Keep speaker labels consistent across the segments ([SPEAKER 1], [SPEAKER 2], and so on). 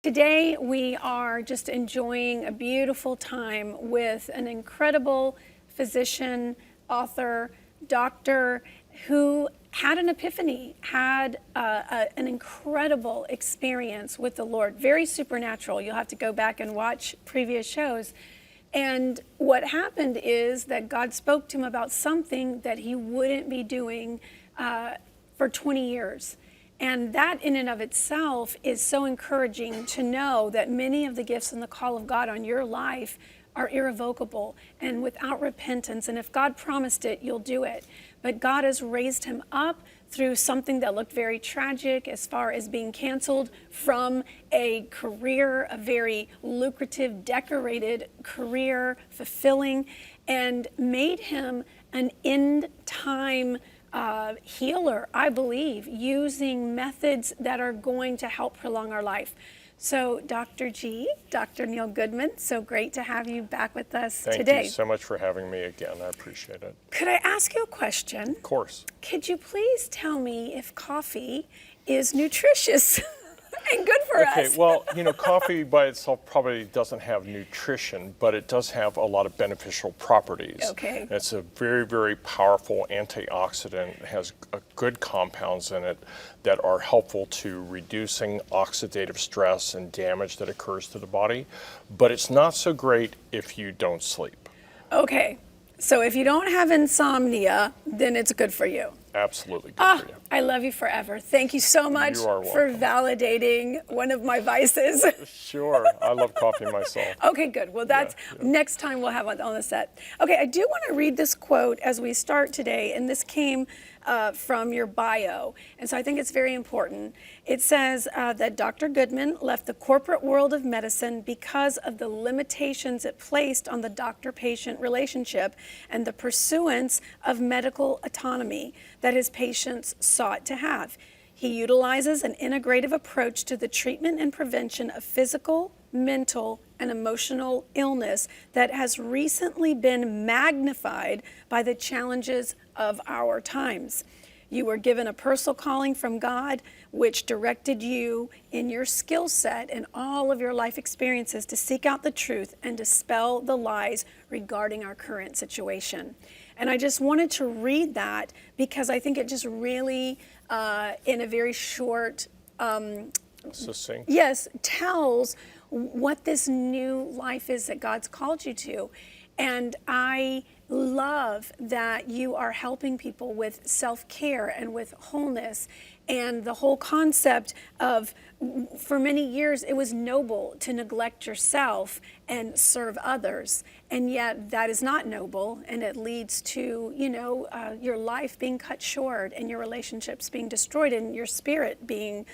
[SPEAKER 1] Today we are just enjoying a beautiful time with an incredible physician, author, doctor who had an epiphany, had an incredible experience with the Lord, very supernatural. You'll have to go back and watch previous shows. And what happened is that God spoke to him about something that he wouldn't be doing for 20 years. And that in and of itself is so encouraging to know that many of the gifts and the call of God on your life are irrevocable and without repentance. And if God promised it, you'll do it. But God has raised him up through something that looked very tragic as far as being canceled from a career, a very lucrative, decorated career, fulfilling, and made him an end time healer, I believe, using methods that are going to help prolong our life. So Dr. Neil Goodman, so great to have you back with us today.
[SPEAKER 2] Thank you so much for having me again. I appreciate it.
[SPEAKER 1] Could I ask you a question?
[SPEAKER 2] Of course.
[SPEAKER 1] Could you please tell me if coffee is nutritious and good for us?
[SPEAKER 2] Okay, well, coffee by itself probably doesn't have nutrition, but it does have a lot of beneficial properties.
[SPEAKER 1] Okay.
[SPEAKER 2] It's a very, very powerful antioxidant. It has good compounds in it that are helpful to reducing oxidative stress and damage that occurs to the body, but it's not so great if you don't sleep.
[SPEAKER 1] Okay, so if you don't have insomnia, then it's good for you.
[SPEAKER 2] Absolutely good for you.
[SPEAKER 1] I love you forever. Thank you so much for validating one of my vices.
[SPEAKER 2] Sure, I love coffee myself.
[SPEAKER 1] Okay, good. Well, that's next time we'll have it on the set. Okay, I do want to read this quote as we start today, and this came from your bio, and so I think it's very important. It says that Dr. Goodman left the corporate world of medicine because of the limitations it placed on the doctor-patient relationship and the pursuance of medical autonomy that his patients sought to have. He utilizes an integrative approach to the treatment and prevention of physical, mental, and emotional illness that has recently been magnified by the challenges of our times. You were given a personal calling from God, which directed you in your skill set and all of your life experiences to seek out the truth and dispel the lies regarding our current situation. And I just wanted to read that because I think it just really, in a very short,
[SPEAKER 2] succinct.
[SPEAKER 1] Yes, tells what this new life is that God's called you to. And I love that you are helping people with self-care and with wholeness and the whole concept of, for many years, it was noble to neglect yourself and serve others. And yet that is not noble, and it leads to, your life being cut short and your relationships being destroyed and your spirit being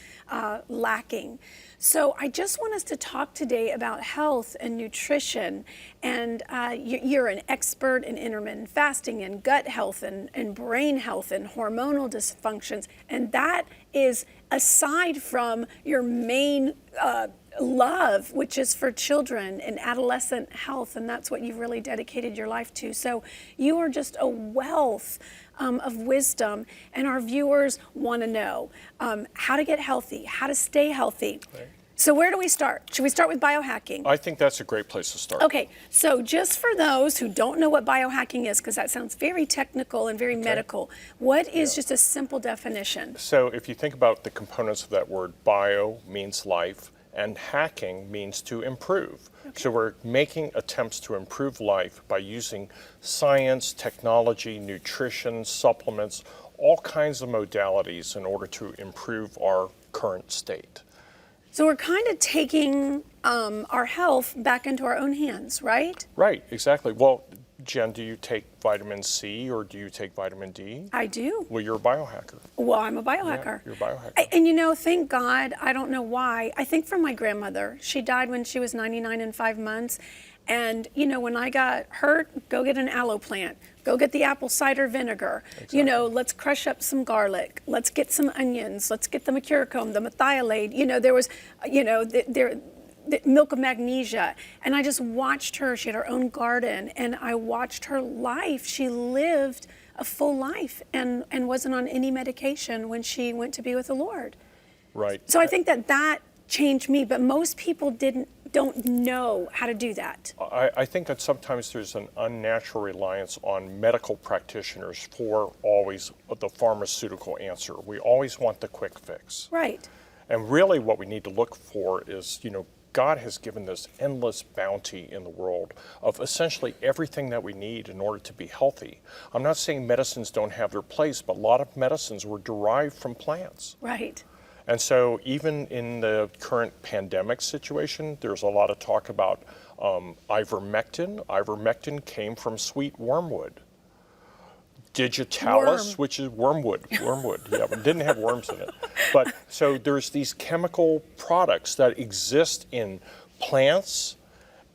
[SPEAKER 1] lacking. So I just want us to talk today about health and nutrition. And you're an expert in intermittent fasting and gut health and brain health and hormonal dysfunctions. And that is aside from your main love, which is for children and adolescent health, and that's what you've really dedicated your life to. So you are just a wealth of wisdom, and our viewers want to know how to get healthy, how to stay healthy. Right. So where do we start? Should we start with biohacking?
[SPEAKER 2] I think that's a great place to start.
[SPEAKER 1] Okay, so just for those who don't know what biohacking is, because that sounds very technical and very medical, what is just a simple definition?
[SPEAKER 2] So if you think about the components of that word, bio means life, and hacking means to improve. Okay. So we're making attempts to improve life by using science, technology, nutrition, supplements, all kinds of modalities in order to improve our current state.
[SPEAKER 1] So we're kind of taking our health back into our own hands, right?
[SPEAKER 2] Right, exactly. Well, Jen, do you take vitamin C or do you take vitamin D?
[SPEAKER 1] I do.
[SPEAKER 2] Well, you're a biohacker.
[SPEAKER 1] Well, I'm a biohacker.
[SPEAKER 2] Yeah, you're a biohacker.
[SPEAKER 1] And thank God, I don't know why. I think from my grandmother. She died when she was 99 and 5 months. And, when I got hurt, go get an aloe plant. Go get the apple cider vinegar. Exactly. Let's crush up some garlic. Let's get some onions. Let's get the mercurochrome, the methylate. There was, the milk of magnesia. And I just watched her. She had her own garden. And I watched her life. She lived a full life and wasn't on any medication when she went to be with the Lord.
[SPEAKER 2] Right.
[SPEAKER 1] So I think that change me, but most people don't know how to do that.
[SPEAKER 2] I think that sometimes there's an unnatural reliance on medical practitioners for always the pharmaceutical answer. We always want the quick fix.
[SPEAKER 1] Right.
[SPEAKER 2] And really what we need to look for is, God has given this endless bounty in the world of essentially everything that we need in order to be healthy. I'm not saying medicines don't have their place, but a lot of medicines were derived from plants.
[SPEAKER 1] Right.
[SPEAKER 2] And so even in the current pandemic situation, there's a lot of talk about ivermectin. Ivermectin came from sweet wormwood. Digitalis, which is wormwood, yeah, but it didn't have worms in it. But so there's these chemical products that exist in plants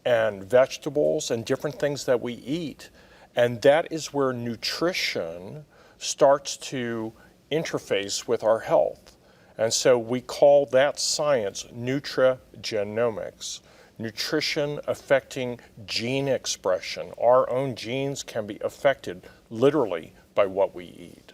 [SPEAKER 2] and vegetables and different things that we eat. And that is where nutrition starts to interface with our health. And so we call that science nutrigenomics. Nutrition affecting gene expression. Our own genes can be affected literally by what we eat.